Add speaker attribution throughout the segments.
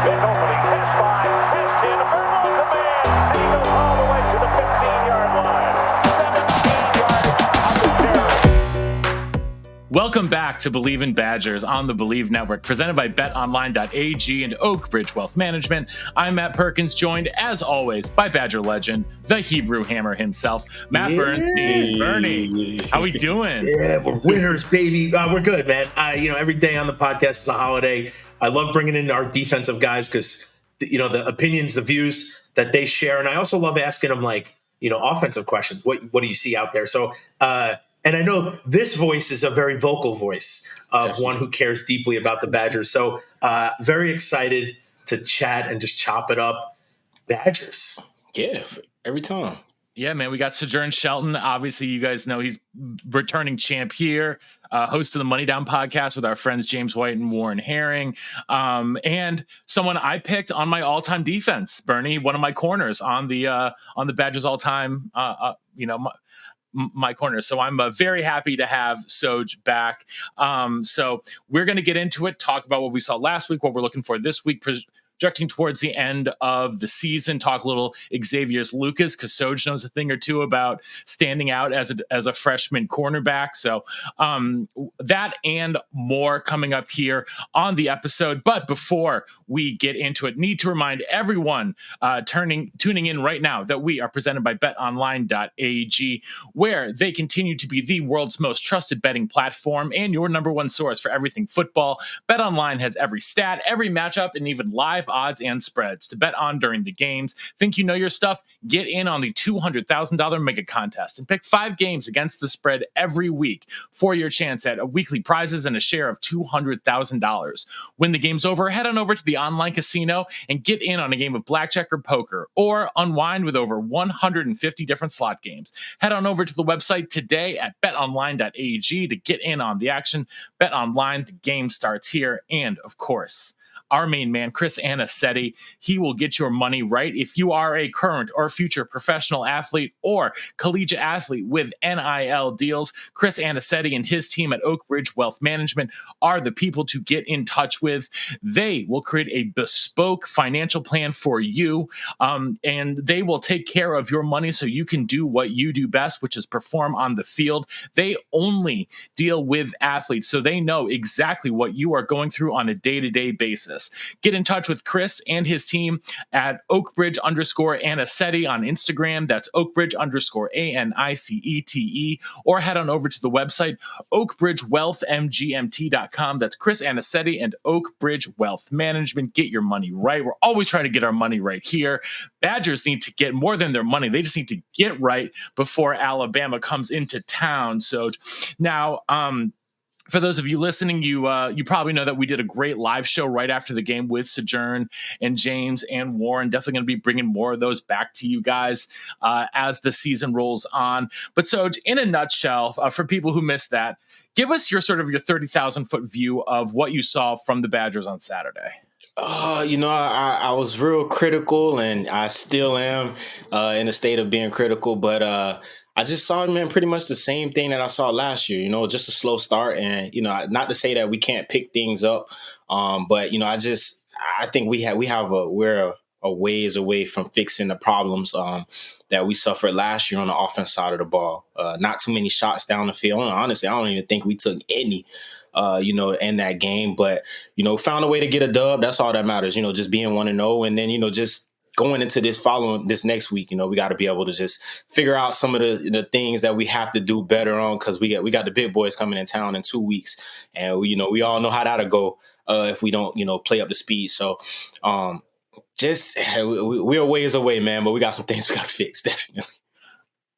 Speaker 1: Big opening, pass 5, pass 10, Vermont's a man, and he goes all the way to the 15-yard line. 17 yards out the terror.
Speaker 2: Welcome back to Believe in Badgers on the Believe Network, presented by betonline.ag and Oak Ridge Wealth Management. I'm Matt Perkins, joined as always by Badger legend, the Hebrew Hammer himself, Matt Bernstein. Bernie, how we doing?
Speaker 3: Yeah, we're winners, baby. We're good, man. Every day on the podcast is a holiday. I love bringing in our defensive guys because, the opinions, the views that they share. And I also love asking them, offensive questions. What do you see out there? So, and I know this voice is a very vocal voice of one who cares deeply about the Badgers. So very excited to chat and just chop it up. Badgers.
Speaker 4: Yeah, every time.
Speaker 2: Yeah, man, we got Sojourn Shelton. Obviously, you guys know he's returning champ here, host of the Money Down podcast with our friends James White and Warren Herring, and someone I picked on my all-time defense, Bernie, one of my corners on the Badgers all-time, my corner. So I'm very happy to have Soj back. So we're going to get into it, talk about what we saw last week, what we're looking for this week, projecting towards the end of the season, talk a little Xavier Lucas, because Soj knows a thing or two about standing out as a freshman cornerback. So that and more coming up here on the episode. But before we get into it, need to remind everyone tuning in right now that we are presented by betonline.ag, where they continue to be the world's most trusted betting platform and your number one source for everything football. BetOnline has every stat, every matchup, and even live odds and spreads to bet on during the games. Think you know your stuff? Get in on the $200,000 mega contest and pick 5 games against the spread every week for your chance at weekly prizes and a share of $200,000. When the game's over, head on over to the online casino and get in on a game of blackjack or poker, or unwind with over 150 different slot games. Head on over to the website today at betonline.ag to get in on the action. BetOnline, the game starts here. And of course, our main man, Chris Anicetti, he will get your money right. If you are a current or future professional athlete or collegiate athlete with NIL deals, Chris Anicetti and his team at Oak Ridge Wealth Management are the people to get in touch with. They will create a bespoke financial plan for you, and they will take care of your money so you can do what you do best, which is perform on the field. They only deal with athletes, so they know exactly what you are going through on a day-to-day basis. Get in touch with Chris and his team at Oakbridge_Anicetti on Instagram. That's Oakbridge_ANICETE, or head on over to the website oakbridgewealthmgmt.com. That's Chris Anicetti and Oakbridge Wealth Management. Get your money right. We're always trying to get our money right here. Badgers need to get more than their money. They just need to get right before Alabama comes into town. So now, for those of you listening, you probably know that we did a great live show right after the game with Sojourn and James and Warren. Definitely going to be bringing more of those back to you guys as the season rolls on. But Soj, in a nutshell, for people who missed that, give us your 30,000-foot view of what you saw from the Badgers on Saturday.
Speaker 4: I was real critical, and I still am in a state of being critical, but I just saw, man, pretty much the same thing that I saw last year, just a slow start. And, not to say that we can't pick things up, but, I think we're a ways away from fixing the problems that we suffered last year on the offense side of the ball. Not too many shots down the field. Honestly, I don't even think we took any, in that game. But, found a way to get a dub. That's all that matters, just being 1-0. And then, just going into this next week, we got to be able to just figure out some of the things that we have to do better on, because we got the big boys coming in town in 2 weeks, and we all know how that'll go if we don't play up to speed. So we're a ways away, man, but we got some things we got to fix, definitely.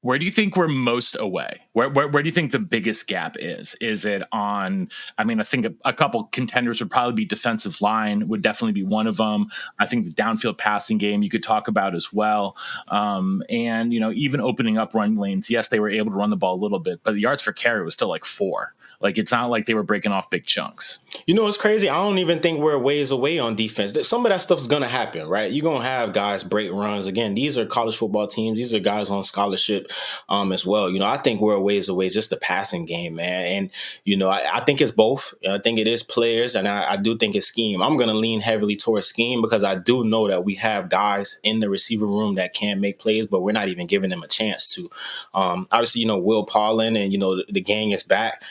Speaker 2: Where do you think we're most away? Where do you think the biggest gap is? Is it on, I think a couple contenders would probably be defensive line, would definitely be one of them. I think the downfield passing game you could talk about as well. And, even opening up run lanes. Yes, they were able to run the ball a little bit, but the yards per carry was still like 4. Like, it's not like they were breaking off big chunks.
Speaker 4: You know, it's crazy. I don't even think we're ways away on defense. Some of that stuff is going to happen, right? You're going to have guys break runs. Again, these are college football teams. These are guys on scholarship as well. You know, I think we're a ways away, just the passing game, man. And, you know, I think it's both. I think it is players, and I do think it's scheme. I'm going to lean heavily towards scheme because I do know that we have guys in the receiver room that can make plays, but we're not even giving them a chance to. Obviously, you know, Will Paulin and, you know, the gang is back.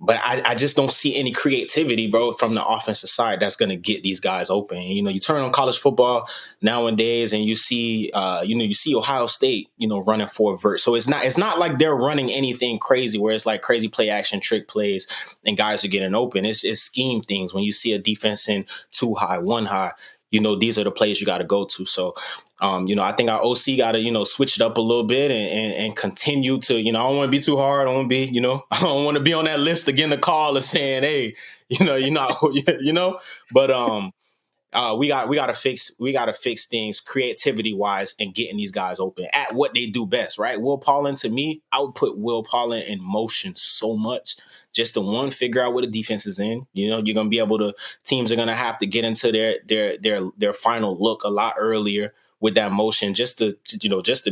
Speaker 4: But I just don't see any creativity, bro, from the offensive side that's going to get these guys open. You know, you turn on college football nowadays and you see Ohio State, you know, running for a vert. So it's not like they're running anything crazy where it's like crazy play action trick plays and guys are getting open. It's scheme things. When you see a defense in 2 high, 1 high, you know, these are the plays you got to go to. So, you know, I think our OC got to, you know, switch it up a little bit and continue to, you know, I don't want to be too hard. I don't want to be, you know, I don't want to be on that list again, the call and saying, hey, you know, you're not, you know, but we got to fix things creativity wise and getting these guys open at what they do best, right? Will Paulin, to me, I would put Will Paulin in motion so much just to figure out what the defense is in. You know, you're gonna be able to teams are gonna have to get into their final look a lot earlier with that motion just to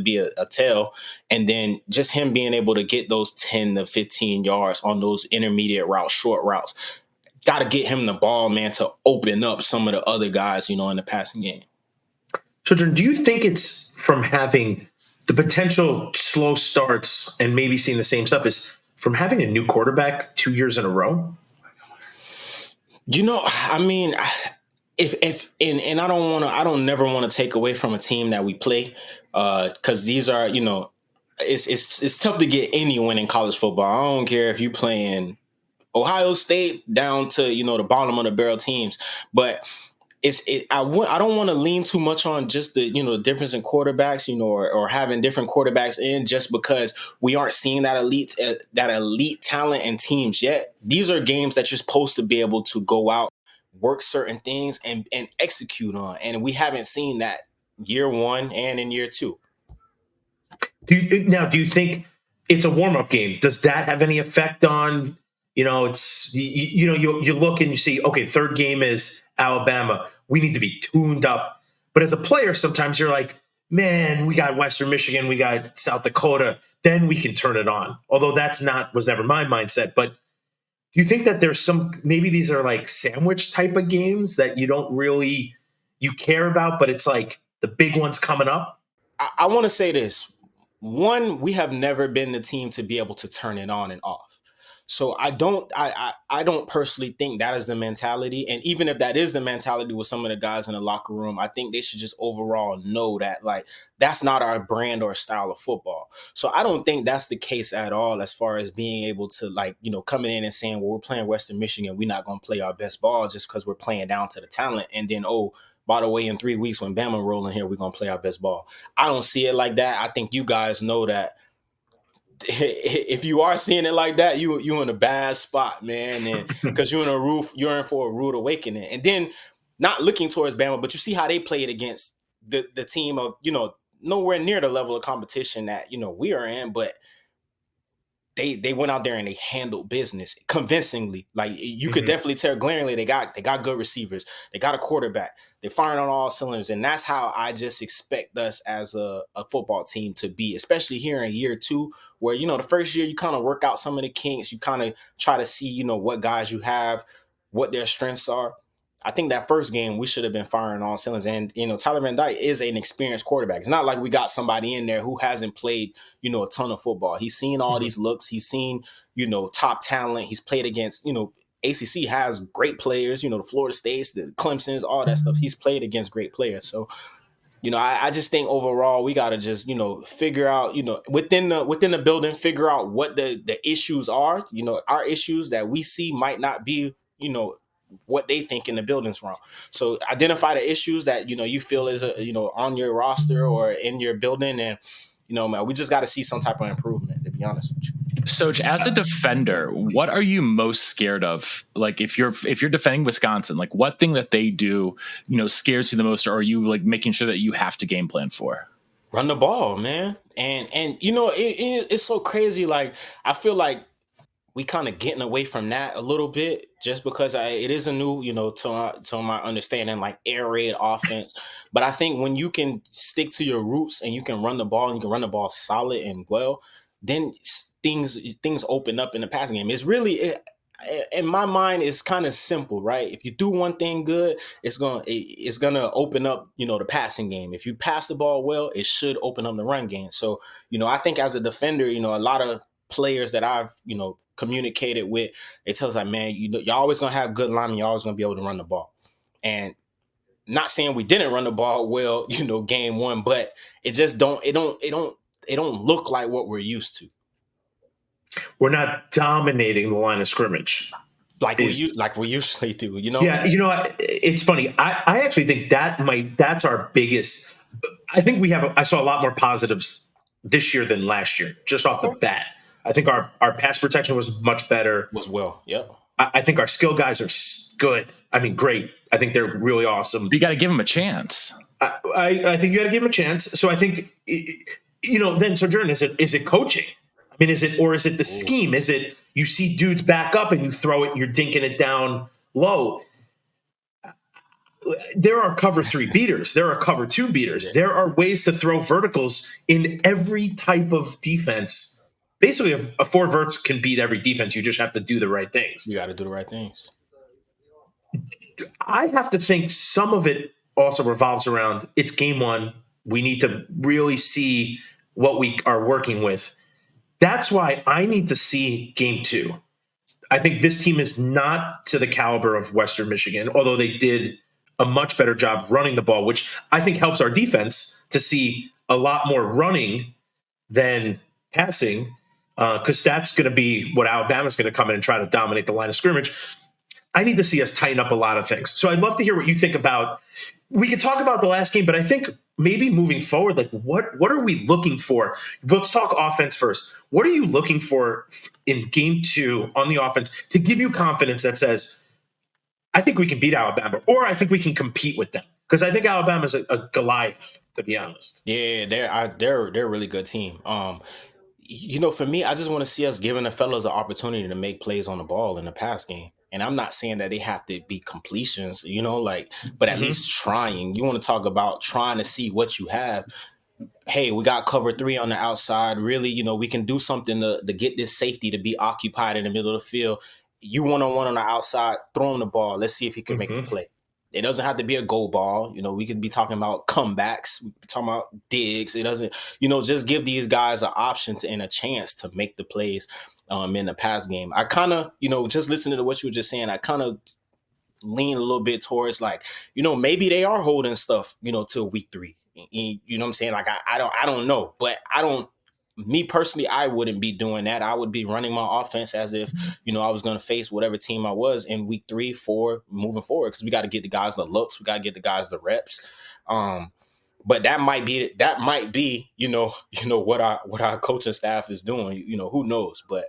Speaker 4: be a tell, and then just him being able to get those 10 to 15 yards on those intermediate routes, short routes. Got to get him the ball, man, to open up some of the other guys, you know, in the passing game.
Speaker 3: Sojourn, do you think it's from having the potential slow starts and maybe seeing the same stuff is from having a new quarterback 2 years in a row?
Speaker 4: You know, I mean, and I don't never want to take away from a team that we play, because these are, you know, it's tough to get any win in college football. I don't care if you playing Ohio State down to, you know, the bottom of the barrel teams, but I don't want to lean too much on just the, you know, the difference in quarterbacks, you know, or having different quarterbacks in just because we aren't seeing that elite talent in teams yet. These are games that you're supposed to be able to go out, work certain things and execute on, and we haven't seen that year one and in year two.
Speaker 3: Do you think it's a warm-up game? Does that have any effect on? You know, it's you look and you see, okay, third game is Alabama. We need to be tuned up. But as a player, sometimes you're like, man, we got Western Michigan, we got South Dakota. Then we can turn it on. Although was never my mindset. But do you think that there's maybe these are like sandwich type of games that you don't really you care about, but it's like the big one's coming up?
Speaker 4: I want to say this. One, we have never been the team to be able to turn it on and off. So I don't personally think that is the mentality. And even if that is the mentality with some of the guys in the locker room, I think they should just overall know that, like, that's not our brand or style of football. So I don't think that's the case at all as far as being able to, like, you know, coming in and saying, well, we're playing Western Michigan, we're not going to play our best ball just because we're playing down to the talent. And then, oh, by the way, in 3 weeks when Bama rolling here, we're going to play our best ball. I don't see it like that. I think you guys know that if you are seeing it like that, you in a bad spot, man, and because you're in for a rude awakening. And then not looking towards Bama, but you see how they played against the team of, you know, nowhere near the level of competition that, you know, we are in, but they went out there and they handled business convincingly. Like, you could definitely tell glaringly they got good receivers, they got a quarterback, they're firing on all cylinders, and that's how I just expect us as a football team to be, especially here in year two, where, you know, the first year you kind of work out some of the kinks, you kind of try to see, you know, what guys you have, what their strengths are. I think that first game we should have been firing on all cylinders. And, you know, Tyler Van Dyke is an experienced quarterback. It's not like we got somebody in there who hasn't played, you know, a ton of football. He's seen all these looks. He's seen, you know, top talent. He's played against, you know, ACC has great players, you know, the Florida States, the Clemsons, all that stuff. He's played against great players. So, you know, I just think overall we got to just, you know, figure out, you know, within the building, figure out what the issues are. You know, our issues that we see might not be, you know, what they think in the building's wrong. So identify the issues that, you know, you feel is, you know, on your roster or in your building. And, you know, man, we just got to see some type of improvement, to be honest with you.
Speaker 2: So as a defender, what are you most scared of? Like, if you're defending Wisconsin, like, what thing that they do, you know, scares you the most, or are you like making sure that you have to game plan for?
Speaker 4: Run the ball, man. And you know, it's so crazy. Like, I feel like we kind of getting away from that a little bit just because it is a new, to my understanding, like air raid offense. But I think when you can stick to your roots and you can run the ball and you can run the ball solid and well, then things open up in the passing game. It's really, in my mind, it's kind of simple, right? If you do one thing good, it's gonna open up, the passing game. If you pass the ball well, it should open up the run game. So, I think as a defender, a lot of players that I've, communicated with, they tell us like, man, you're always gonna have good linemen, you're always gonna be able to run the ball. And not saying we didn't run the ball well, game one, but it just don't look like what we're used to.
Speaker 3: We're not dominating the line of scrimmage
Speaker 4: like we usually do,
Speaker 3: Yeah, it's funny. I actually think that's our biggest. I think I saw a lot more positives this year than last year, just off the bat. I think our pass protection was much better.
Speaker 4: Yep.
Speaker 3: I think our skill guys are good. I mean, great. I think they're really awesome.
Speaker 2: You got to give them a chance.
Speaker 3: I think you got to give them a chance. So I think, then Sojourn, is it coaching? I mean, is it the scheme? Is it you see dudes back up and you throw it, you're dinking it down low? There are cover 3 beaters. There are cover 2 beaters. Yeah. There are ways to throw verticals in every type of defense. Basically, a 4 verts can beat every defense. You just have to do the right things.
Speaker 4: You got to do the right things.
Speaker 3: I have to think some of it also revolves around it's game 1. We need to really see what we are working with. That's why I need to see game 2. I think this team is not to the caliber of Western Michigan, although they did a much better job running the ball, which I think helps our defense to see a lot more running than passing, because that's going to be what Alabama's going to come in and try to dominate the line of scrimmage. I need to see us tighten up a lot of things. So I'd love to hear what you think about. We could talk about the last game, but I think maybe moving forward, like what are we looking for? Let's talk offense first. What are you looking for in game 2 on the offense to give you confidence that says, I think we can beat Alabama, or I think we can compete with them? Because I think Alabama's a Goliath, to be honest.
Speaker 4: Yeah, they're a really good team. For me, I just want to see us giving the fellas an opportunity to make plays on the ball in the pass game. And I'm not saying that they have to be completions, but at least trying. You want to talk about trying to see what you have. Hey, we got cover 3 on the outside. Really, we can do something to get this safety to be occupied in the middle of the field. You one-on-one on the outside, throw him the ball. Let's see if he can make the play. It doesn't have to be a goal ball. We could be talking about comebacks. We could be talking about digs. It doesn't, just give these guys an option and a chance to make the plays in the pass game. I kind of, just listening to what you were just saying, I kind of lean a little bit towards like, maybe they are holding stuff, till week 3. You know what I'm saying? Like, I don't know, but me personally, I wouldn't be doing that. I would be running my offense as if, I was going to face whatever team I was in week 3, 4, moving forward. Because we got to get the guys the looks. We got to get the guys the reps. But that might be, what our coaching staff is doing. Who knows? But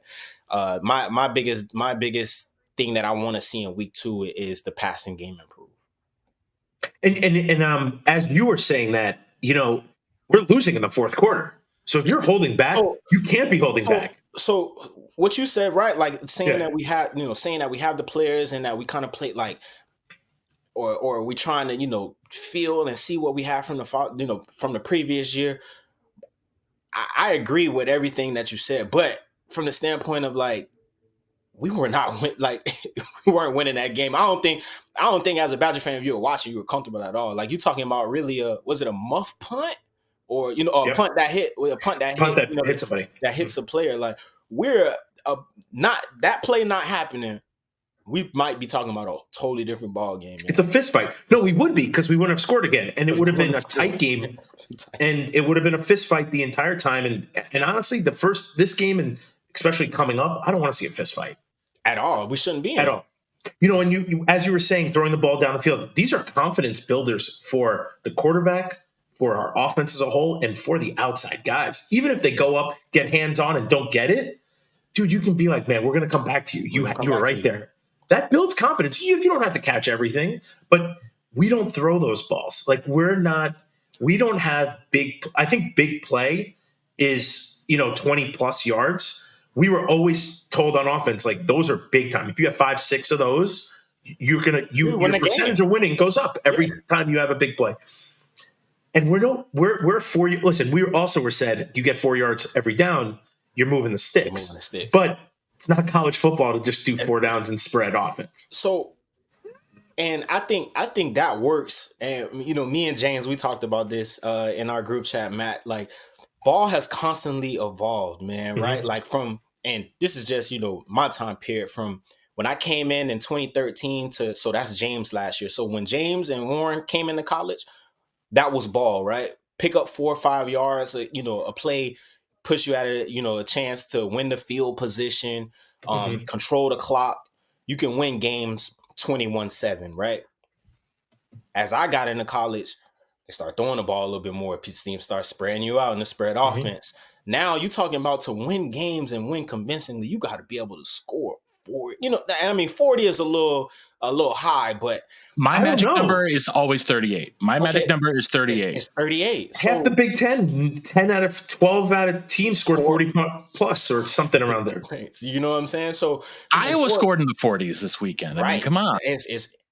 Speaker 4: my biggest thing that I want to see in week 2 is the passing game improve.
Speaker 3: And as you were saying that, we're losing in the fourth quarter. So if you're holding back, you can't be holding back.
Speaker 4: So what you said, right? Like saying that we have, saying that we have the players and that we kind of play like, or we trying to, feel and see what we have from the previous year. I agree with everything that you said, but from the standpoint of like, we weren't winning that game. I don't think as a Badger fan, if you were watching, you were comfortable at all. Like you talking about really, was it a muff punt? Or a punt that hit,
Speaker 3: hit somebody,
Speaker 4: that hits a player. Like we're not that play not happening. We might be talking about a totally different ball game. Man.
Speaker 3: It's a fist fight. No, we would be because we wouldn't have scored again, and it would have been a tight game, and it would have been a fist fight the entire time. And honestly, this game and especially coming up, I don't want to see a fist fight
Speaker 4: at all. We shouldn't be
Speaker 3: at all. And you as you were saying, throwing the ball down the field. These are confidence builders for the quarterback, for our offense as a whole, and for the outside guys. Even if they go up, get hands on, and don't get it, dude, you can be like, man, we're going to come back to you. You were right there. That builds confidence. You don't have to catch everything, but we don't throw those balls. Like we don't have I think big play is, 20 plus yards. we were always told on offense, like those are big time. If you have 5, 6 of those, your percentage of winning goes up every time you have a big play. And we're 4. Listen, we also were said you get 4 yards every down, you're moving the sticks. But it's not college football to just do 4 downs and spread offense.
Speaker 4: So, and I think that works. And me and James, we talked about this in our group chat, Matt. Like, ball has constantly evolved, man. Right? Like and this is just my time period from when I came in 2013 so that's James last year. So when James and Warren came into college, that was ball, right? Pick up 4 or 5 yards, a play, push you at a chance to win the field position, control the clock. You can win games 21-7, right? As I got into college, they start throwing the ball a little bit more. Teams start spreading you out in the spread offense. Now you're talking about to win games and win convincingly, you got to be able to score 40. 40 is a little high, but
Speaker 2: my magic number is always 38. My magic number is 38.
Speaker 4: It's 38.
Speaker 3: Half the Big Ten, 10 out of 12 out of teams scored 40 plus or something around there.
Speaker 4: You know what I'm saying? So
Speaker 2: Iowa scored in the 40s this weekend. I mean, come on.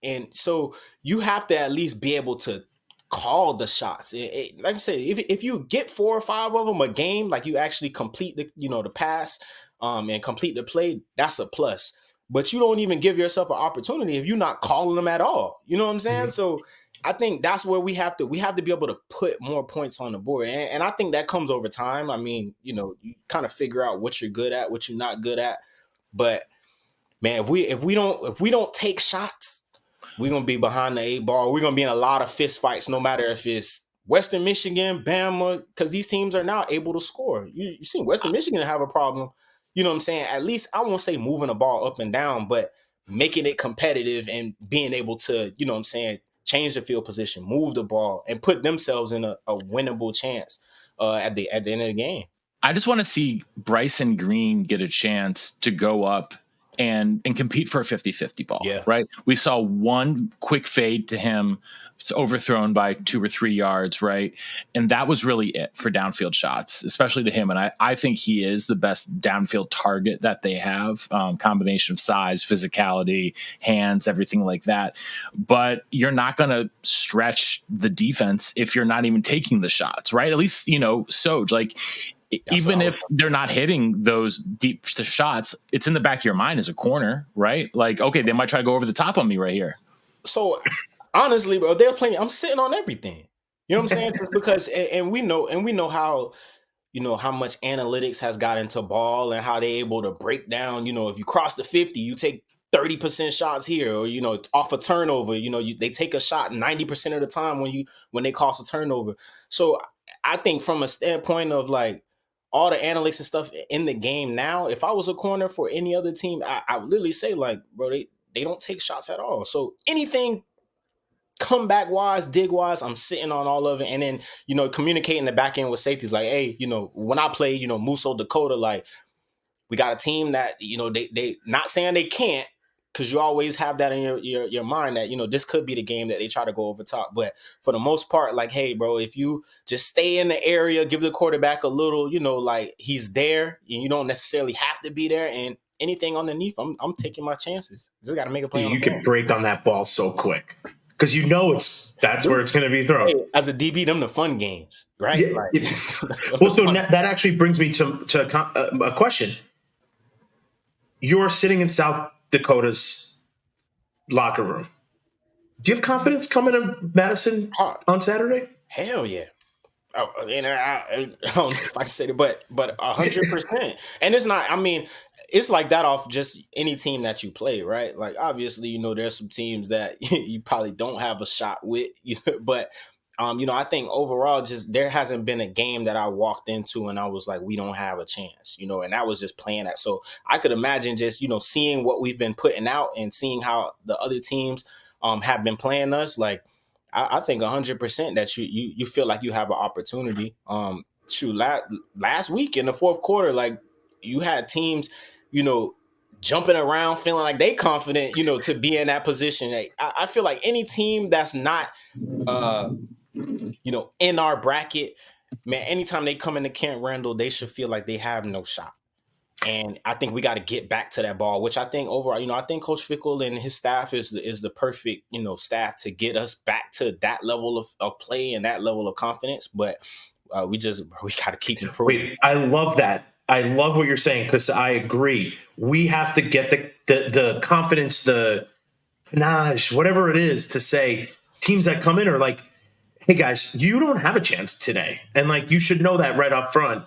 Speaker 4: And so you have to at least be able to call the shots. Like I say, if you get 4 or 5 of them a game, like you actually complete the pass and complete the play, that's a plus. But you don't even give yourself an opportunity if you're not calling them at all. You know what I'm saying? So I think that's where we have to be able to put more points on the board. And I think that comes over time. I mean, you kind of figure out what you're good at, what you're not good at. But man, if we don't take shots, we're gonna be behind the 8 ball. We're gonna be in a lot of fist fights, no matter if it's Western Michigan, Bama, because these teams are now able to score. You see Western Michigan have a problem. You know what I'm saying? At least I won't say moving the ball up and down, but making it competitive and being able to, you know what I'm saying, change the field position, move the ball, and put themselves in a winnable chance at the end of the game.
Speaker 2: I just want to see Bryson Green get a chance to go up and compete for a 50-50 ball, right? We saw one quick fade to him, overthrown by 2 or 3 yards, right? And that was really it for downfield shots, especially to him. And I think he is the best downfield target that they have, combination of size, physicality, hands, everything like that. But you're not going to stretch the defense if you're not even taking the shots, right? At least, Soj, like, even if they're not hitting those deep shots, it's in the back of your mind as a corner, right? Like, okay, they might try to go over the top on me right here.
Speaker 4: So honestly, bro, they're playing. I'm sitting on everything. You know what I'm saying? Just because, and we know how, how much analytics has got into ball and how they're able to break down. If you cross the 50, you take 30% shots here, or off a turnover. They take a shot 90% of the time when they cause a turnover. So I think from a standpoint of like all the analytics and stuff in the game now, if I was a corner for any other team, I would literally say, like, bro, they don't take shots at all. So anything comeback wise, dig wise, I'm sitting on all of it. And then, communicating the back end with safeties, like, hey, when I play, Musso, Dakota, like, we got a team that, they not saying they can't, because you always have that in your mind that, this could be the game that they try to go over top. But for the most part, like, hey, bro, if you just stay in the area, give the quarterback a little, like he's there, and you don't necessarily have to be there. And anything underneath, I'm taking my chances. Just got to make a play.
Speaker 3: You can break on that ball so quick because that's where it's going to be thrown.
Speaker 4: Hey, as a DB, them the fun games, right?
Speaker 3: Yeah. Well, so that actually brings me to a question. You're sitting in South Dakota's locker room. Do you have confidence coming to Madison on Saturday?
Speaker 4: Hell yeah. And I don't know if I said it, but 100%. And it's not, I mean, it's like that off just any team that you play, right? Like, obviously, there's some teams that you probably don't have a shot with, but I think overall, just there hasn't been a game that I walked into and I was like, we don't have a chance, and that was just playing that. So I could imagine just, seeing what we've been putting out and seeing how the other teams have been playing us. Like, I think 100% that you feel like you have an opportunity. Last week in the fourth quarter, like, you had teams, jumping around, feeling like they confident, to be in that position. I feel like any team that's not, in our bracket, man, anytime they come into Camp Randall, they should feel like they have no shot. And I think we got to get back to that ball, which I think overall, I think Coach Fickle and his staff is the perfect, staff to get us back to that level of play and that level of confidence. But we got to keep improving.
Speaker 3: Wait, I love that. I love what you're saying because I agree. We have to get the confidence, the panache, whatever it is, to say teams that come in are like, hey guys, you don't have a chance today, and like you should know that right up front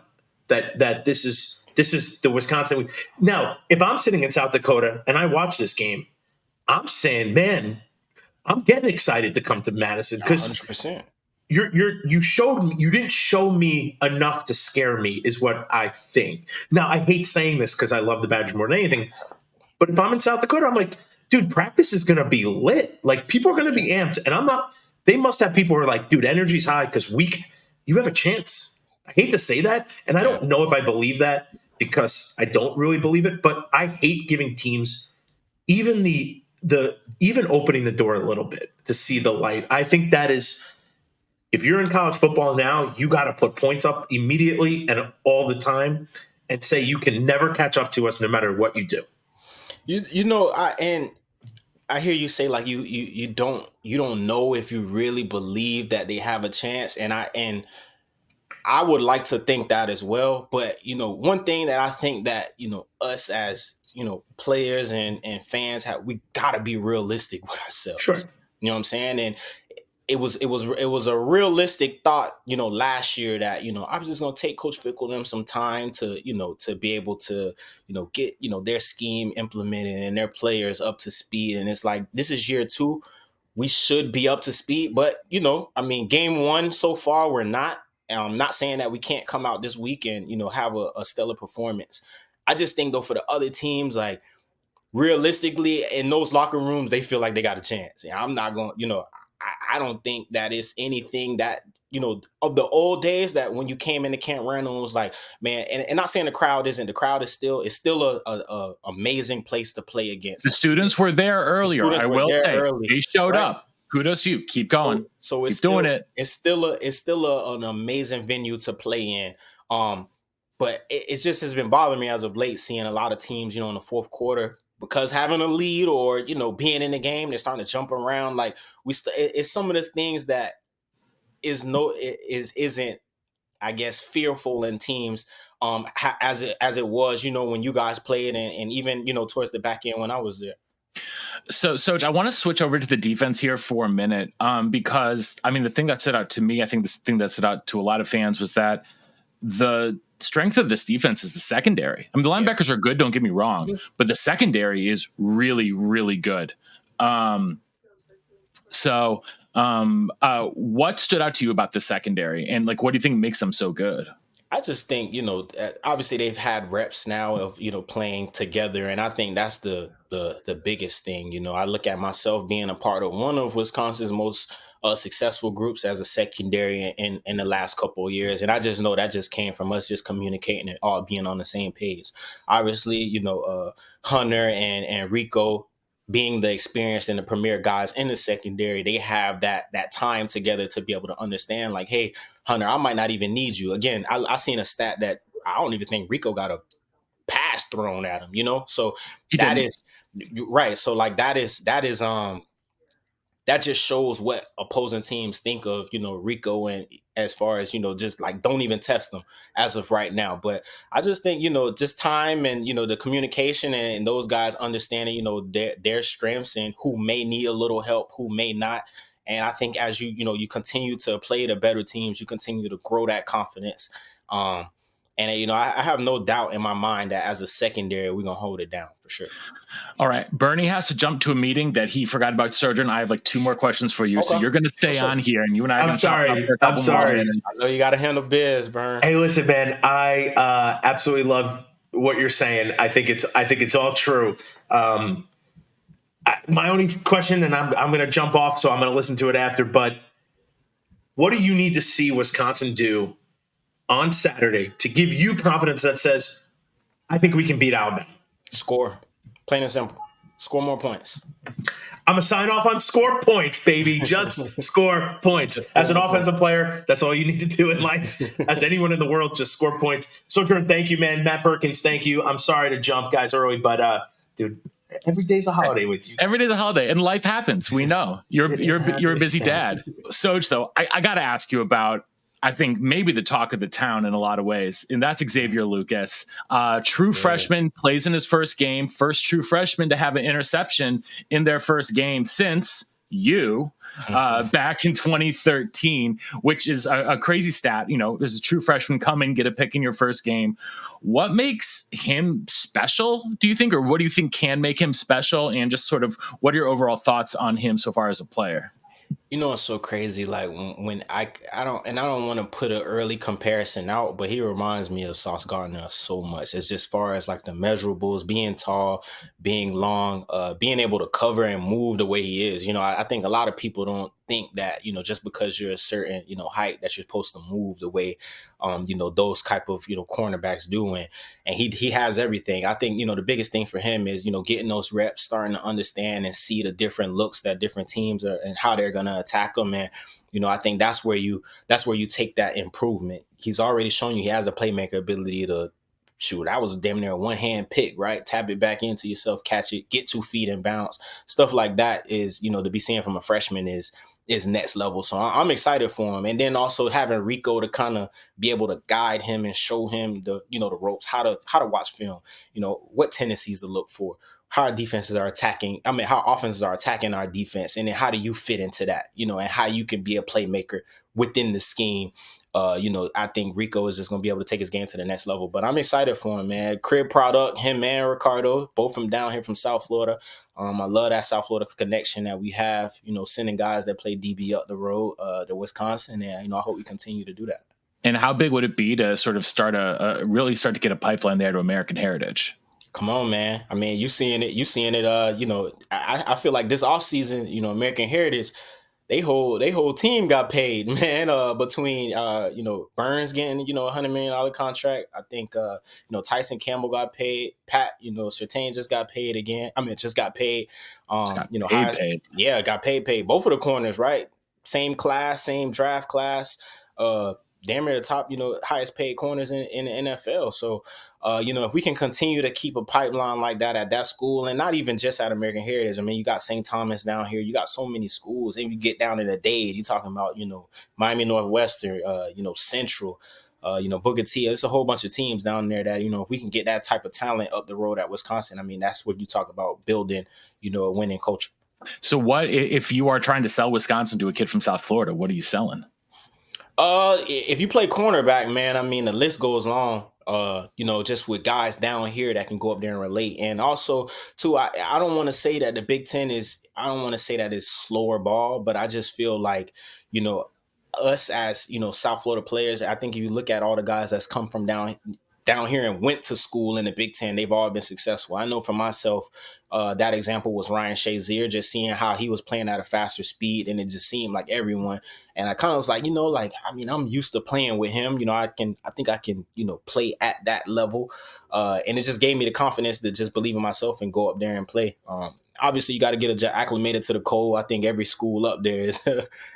Speaker 3: that this is the Wisconsin. Now, if I'm sitting in South Dakota and I watch this game, I'm saying, man, I'm getting excited to come to Madison because
Speaker 4: 100%.
Speaker 3: You didn't show me enough to scare me is what I think. Now, I hate saying this because I love the Badgers more than anything, but if I'm in South Dakota, I'm like, dude, practice is going to be lit. Like people are going to be amped, and I'm not. They must have people who are like, dude, energy's high because you have a chance. I hate to say that, and I don't know if I believe that because I don't really believe it, but I hate giving teams even even opening the door a little bit to see the light. I think that is, if you're in college football now, you got to put points up immediately and all the time and say you can never catch up to us no matter what you do.
Speaker 4: I hear you say like you don't know if you really believe that they have a chance, and I would like to think that as well. But one thing that I think that us as players and fans we gotta be realistic with ourselves.
Speaker 3: Sure.
Speaker 4: You know what I'm saying? And it was a realistic thought, last year that, I was just going to take Coach Fickle and them some time to, to be able to, get, their scheme implemented and their players up to speed. And it's like, this is year 2. We should be up to speed. But, game 1 so far, we're not. And I'm not saying that we can't come out this week and, have a stellar performance. I just think, though, for the other teams, like, realistically, in those locker rooms, they feel like they got a chance. And I'm not going, I don't think that it's anything that, of the old days that when you came into Camp Randall, it was like, man, and not saying the crowd is still a amazing place to play against.
Speaker 2: The students were there earlier. I will say they showed up. Kudos to you. Keep going.
Speaker 4: So it's
Speaker 2: doing it.
Speaker 4: It's still an amazing venue to play in. But it just has been bothering me as of late, seeing a lot of teams, in the fourth quarter, because having a lead or, being in the game, they're starting to jump around. Like it's some of the things that isn't, I guess, fearful in teams, as it was, when you guys played and even, towards the back end when I was there.
Speaker 2: So I want to switch over to the defense here for a minute, because the thing that stood out to me, I think this thing that stood out to a lot of fans was that the strength of this defense is the secondary. The linebackers are good, don't get me wrong, but the secondary is really, really good. What stood out to you about the secondary, and like, what do you think makes them so good?
Speaker 4: I just think, obviously they've had reps now of, playing together. And I think that's the biggest thing. I look at myself being a part of one of Wisconsin's most successful groups as a secondary in the last couple of years. And I just know that just came from us just communicating and all being on the same page. Obviously, Hunter and Rico being the experienced and the premier guys in the secondary, they have that time together to be able to understand, like, hey, Hunter, I might not even need you. Again, I seen a stat that I don't even think Rico got a pass thrown at him, So that is right. So like that just shows what opposing teams think of, Rico, and as far as, just like don't even test them as of right now. But I just think, just time and, the communication and those guys understanding, their strengths and who may need a little help, who may not. And I think as you continue to play the better teams, you continue to grow that confidence. I have no doubt in my mind that as a secondary, we're going to hold it down for sure.
Speaker 2: All right. Bernie has to jump to a meeting that he forgot about Sojourn. I have like 2 more questions for you. Okay. So you're going to stay on here, and you and I are going to talk about it.
Speaker 3: I'm sorry.
Speaker 4: I know you got to handle biz, Bern.
Speaker 3: Hey, listen, man, I absolutely love what you're saying. I think it's all true. My only question, and I'm going to jump off, so I'm going to listen to it after, but what do you need to see Wisconsin do on Saturday to give you confidence that says, I think we can beat Alabama?
Speaker 4: Score. Plain and simple. Score more points.
Speaker 3: I'm a sign off on score points, baby. Just score points. As an offensive player, that's all you need to do in life. As anyone in the world, just score points. Sojourn, thank you, man. Matt Perkins, thank you. I'm sorry to jump guys early, but dude, every day's a holiday with you.
Speaker 2: Every day's a holiday, and life happens. We know you're a busy dad. Soj, though, I got to ask you about, I think, maybe the talk of the town in a lot of ways, and that's Xavier Lucas. True freshman, plays in his first game, first true freshman to have an interception in their first game since back in 2013, which is a crazy stat. There's a true freshman come in, get a pick in your first game. What makes him special, do you think, or what do you think can make him special? And just sort of what are your overall thoughts on him so far as a player?
Speaker 4: It's so crazy. Like when I don't want to put an early comparison out, but he reminds me of Sauce Gardner so much. It's just far as like the measurables, being tall, being long, being able to cover and move the way he is. I think a lot of people don't think that, just because you're a certain, height, that you're supposed to move the way, those type of, cornerbacks do. And he has everything. I think, the biggest thing for him is, getting those reps, starting to understand and see the different looks that different teams are and how they're going to attack them. And, I think that's where you take that improvement. He's already shown you he has a playmaker ability to shoot. That was damn near a one-hand pick, right? Tap it back into yourself, catch it, get 2 feet and bounce. Stuff like that is, to be seen from a freshman is next level. So I'm excited for him. And then also having Rico to kind of be able to guide him and show him the ropes, how to watch film, what tendencies to look for, how our defenses are attacking. How offenses are attacking our defense. And then how do you fit into that, and how you can be a playmaker within the scheme. I think Rico is just going to be able to take his game to the next level. But I'm excited for him, man. Crib product, him and Ricardo, both from down here from South Florida. I love that South Florida connection that we have, sending guys that play DB up the road to Wisconsin. And, I hope we continue to do that.
Speaker 2: And how big would it be to sort of really start to get a pipeline there to American Heritage?
Speaker 4: Come on, man. You seeing it. I feel like this offseason, American Heritage, they whole team got paid, man. Between Burns getting $100 million contract, I think Tyson Campbell got paid. Pat Surtain just got paid again. Just got paid.
Speaker 2: Paid.
Speaker 4: Yeah, got paid. Both of the corners, right? Same class, same draft class. Damn near the top, highest paid corners in the NFL. So, if we can continue to keep a pipeline like that at that school, and not even just at American Heritage. You got St. Thomas down here. You got so many schools. And you get down to the Dade, you're talking about, Miami Northwestern, Central, Booker T. There's a whole bunch of teams down there that, if we can get that type of talent up the road at Wisconsin, that's what you talk about building, a winning culture.
Speaker 2: So what if you are trying to sell Wisconsin to a kid from South Florida? What are you selling?
Speaker 4: If you play cornerback, man, the list goes long. Just with guys down here that can go up there and relate. And also, too, I don't want to say that the Big Ten I don't want to say that it's slower ball, but I just feel like, us as, South Florida players, I think if you look at all the guys that's come from down here and went to school in the Big Ten, they've all been successful. I know for myself, that example was Ryan Shazier, just seeing how he was playing at a faster speed, and it just seemed like everyone. And I kind of was like, I'm used to playing with him. I think I can, play at that level. And it just gave me the confidence to just believe in myself and go up there and play. Obviously, you got to get acclimated to the cold. I think every school up there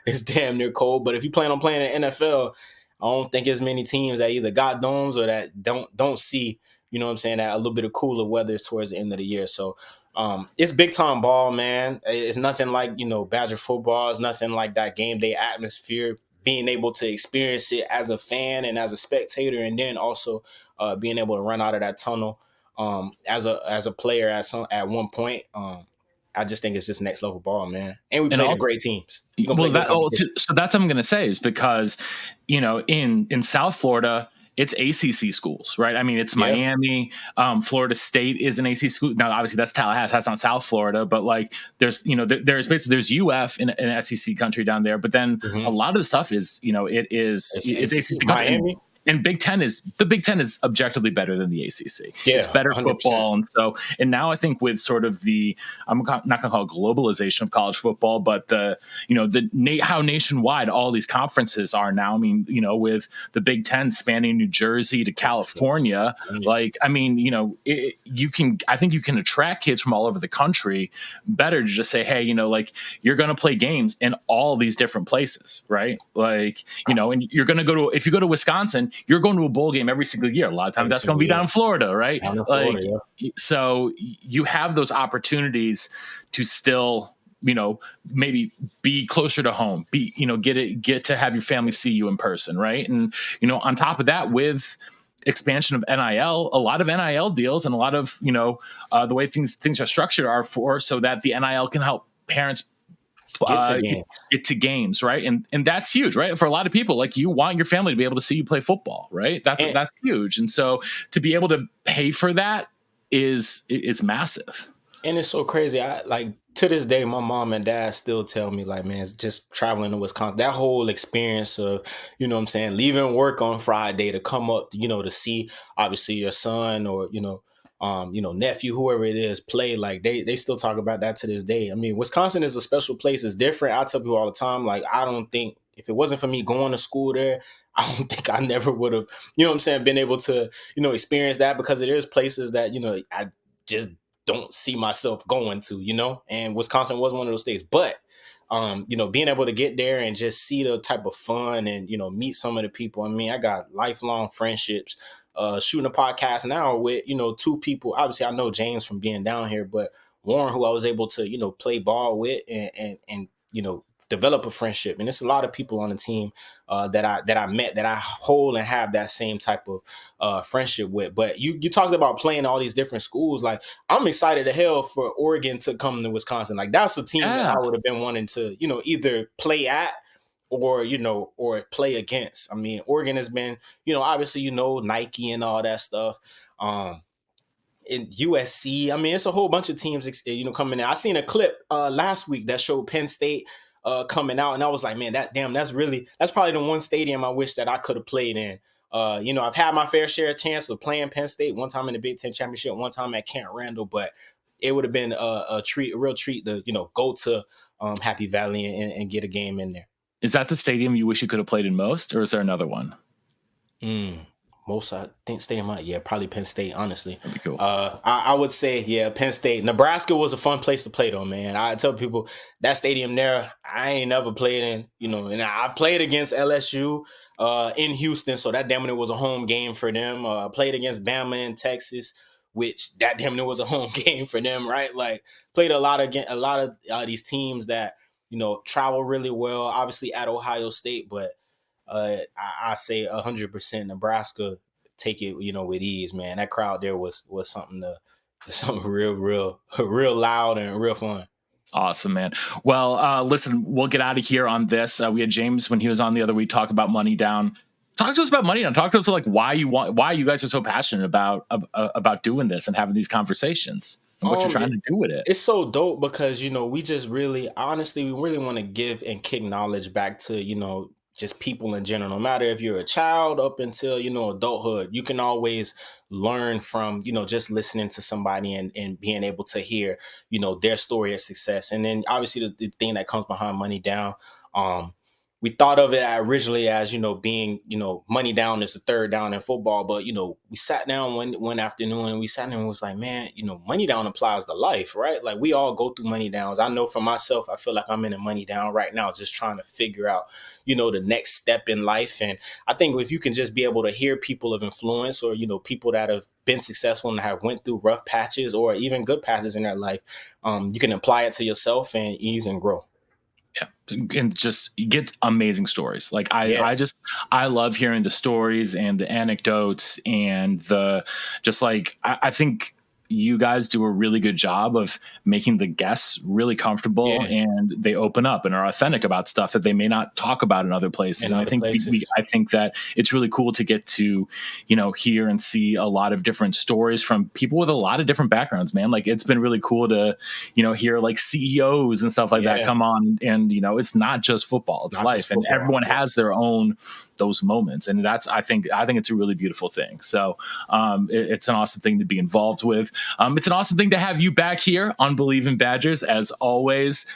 Speaker 4: is damn near cold. But if you plan on playing in the NFL, I don't think there's many teams that either got domes or that don't see, that a little bit of cooler weather towards the end of the year. So it's big time ball, man. It's nothing like, Badger football. It's nothing like that game day atmosphere, being able to experience it as a fan and as a spectator, and then also being able to run out of that tunnel as a player at one point. I just think it's just next level ball, man. And we play great teams.
Speaker 2: So that's what I'm going to say, is because, in South Florida, it's ACC schools, right? It's Miami. Florida State is an ACC school. Now, obviously, that's Tallahassee. That's not South Florida, but there's there's UF in an SEC country down there. But then a lot of the stuff is, it's ACC.
Speaker 4: Miami.
Speaker 2: And the Big Ten is objectively better than the ACC.
Speaker 4: Yeah,
Speaker 2: It's better
Speaker 4: 100%.
Speaker 2: football. And now I think with sort of I'm not going to call it globalization of college football, but how nationwide all these conferences are now. I mean, with the Big Ten spanning New Jersey to California, I think you can attract kids from all over the country better to just say, hey, you're going to play games in all these different places, right? And you're going to if you go to Wisconsin, you're going to a bowl game every single year. A lot of times that's going to be down in Florida, right? So you have those opportunities to still, maybe be closer to home, get to have your family see you in person, right? And, on top of that, with expansion of NIL, a lot of NIL deals and a lot of, the way things are structured are so that the NIL can help parents get to games, right? And that's huge, right? For a lot of people, you want your family to be able to see you play football, right? That's huge. And so to be able to pay for that it's massive.
Speaker 4: And it's so crazy. To this day, my mom and dad still tell me, man, it's just traveling to Wisconsin, that whole experience of, leaving work on Friday to come up, to see obviously your son or, nephew, whoever it is, play. They still talk about that to this day. I mean, Wisconsin is a special place. It's different. I tell people all the time, I don't think if it wasn't for me going to school there, I don't think I never would have, been able to, experience that, because it is places that, I just don't see myself going to, and Wisconsin was one of those states. But, being able to get there and just see the type of fun and, meet some of the people. I mean, I got lifelong friendships, shooting a podcast now with, two people. Obviously, I know James from being down here, but Warren, who I was able to, play ball with and develop a friendship. And it's a lot of people on the team that I met that I hold and have that same type of friendship with. But you talked about playing all these different schools. I'm excited to hell for Oregon to come to Wisconsin. That's a team that I would have been wanting to, either play at or play against. I mean, Oregon has been, obviously, Nike and all that stuff. In USC, I mean, it's a whole bunch of teams, coming in. I seen a clip last week that showed Penn State coming out, and I was like, man, that's probably the one stadium I wish that I could have played in. I've had my fair share of chance of playing Penn State, one time in the Big Ten Championship, one time at Camp Randall, but it would have been a real treat to, go to Happy Valley and get a game in there.
Speaker 2: Is that the stadium you wish you could have played in most, or is there another one?
Speaker 4: Most, I think, stadium, probably Penn State, honestly.
Speaker 2: That'd be cool.
Speaker 4: I would say, Penn State. Nebraska was a fun place to play, though, man. I tell people that stadium there, I ain't never played in, and I played against LSU in Houston, so that damn near was a home game for them. I played against Bama in Texas, which that damn near was a home game for them, right? Played a lot of these teams that, travel really well, obviously at Ohio State, but I say 100% Nebraska take it, with ease, man. That crowd there was something real loud and real fun.
Speaker 2: Awesome, man. Well, listen, we'll get out of here on this. We had James when he was on the other week talk about Money Down. Talk to us about Money Down. Talk to us why you guys are so passionate about doing this and having these conversations and what you're trying to do with it.
Speaker 4: It's so dope because, we just really want to give and kick knowledge back to, just people in general. No matter if you're a child up until, adulthood, you can always learn from, just listening to somebody and being able to hear, their story of success. And then obviously the thing that comes behind Money Down, we thought of it originally as, being, money down is the third down in football. But, we sat down one afternoon and we sat there and was like, man, money down applies to life, right? We all go through money downs. I know for myself, I feel like I'm in a money down right now, just trying to figure out, the next step in life. And I think if you can just be able to hear people of influence or, people that have been successful and have went through rough patches or even good patches in their life, you can apply it to yourself and you can grow.
Speaker 2: Yeah, and just you get amazing stories. I love hearing the stories and the anecdotes and I think you guys do a really good job of making the guests really comfortable, and they open up and are authentic about stuff that they may not talk about in other places. And I think I think that it's really cool to get to, hear and see a lot of different stories from people with a lot of different backgrounds, man. Like, it's been really cool to, hear like CEOs and stuff like that come on, and it's not just football, it's life, and everyone has their own those moments, and I think it's a really beautiful thing. So it's an awesome thing to be involved with. It's an awesome thing to have you back here on Believe in Badgers, as always.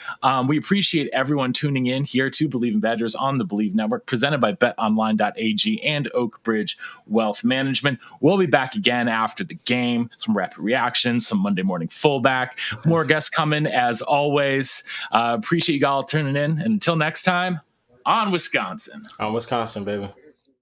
Speaker 2: We appreciate everyone tuning in here to Believe in Badgers on the Believe Network, presented by betonline.ag and Oakbridge Wealth Management. We'll be back again after the game, some rapid reactions, some Monday morning fullback, more guests coming as always. Appreciate you all tuning in. And until next time, on Wisconsin.
Speaker 4: On Wisconsin, baby.